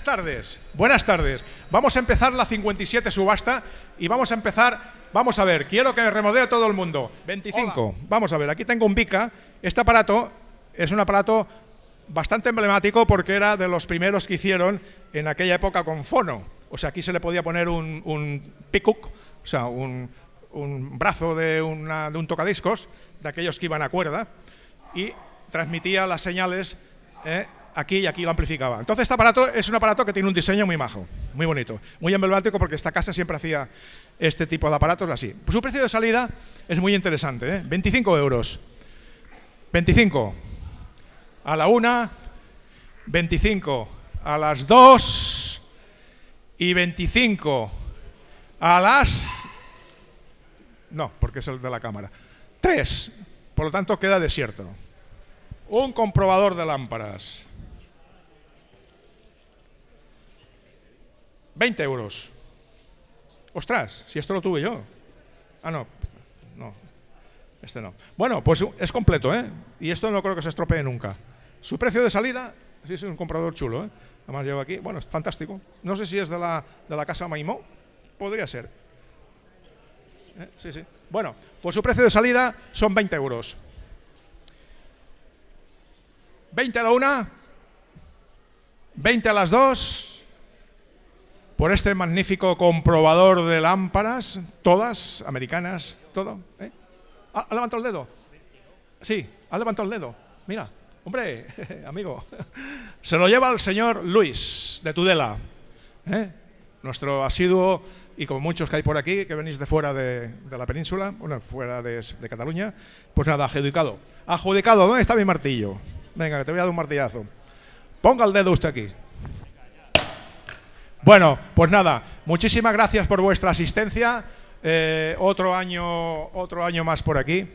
Buenas tardes, buenas tardes. Vamos a empezar la 57 subasta y vamos a empezar, vamos a ver, quiero que remodee todo el mundo. 25, hola. Vamos a ver, aquí tengo un Vika. Este aparato es un aparato bastante emblemático porque era de los primeros que hicieron en aquella época con fono. O sea, aquí se le podía poner un pickhook, o sea, un brazo de un tocadiscos, de aquellos que iban a cuerda, y transmitía las señales aquí y aquí lo amplificaba. Entonces este aparato es un aparato que tiene un diseño muy majo, muy bonito, muy emblemático porque esta casa siempre hacía este tipo de aparatos así. Su precio de salida es muy interesante, 25 euros. 25 a la 1, 25 a las 2 y 25 a las... No, porque es el de la cámara. 3, por lo tanto queda desierto. Un comprobador de lámparas. 20 euros. Ostras, si esto lo tuve yo. Ah, no. No. Este no. Bueno, pues es completo, ¿eh? Y esto no creo que se estropee nunca. Su precio de salida, sí, es un comprador chulo, ¿eh? Además llevo aquí, bueno, es fantástico. No sé si es de la casa Maimó. Podría ser. Sí, sí. Bueno, pues su precio de salida son 20 euros. 20 a la 1, 20 a las 2, por este magnífico comprobador de lámparas, todas, americanas, todo. ¿Ha levantado el dedo? Sí, ha levantado el dedo. Mira, hombre, amigo, se lo lleva el señor Luis, de Tudela, nuestro asiduo, y como muchos que hay por aquí, que venís de fuera de la península, bueno, fuera de Cataluña, pues nada, adjudicado. Adjudicado, ¿dónde está mi martillo? Venga, que te voy a dar un martillazo. Ponga el dedo usted aquí. Bueno, pues nada, muchísimas gracias por vuestra asistencia. Otro año más por aquí.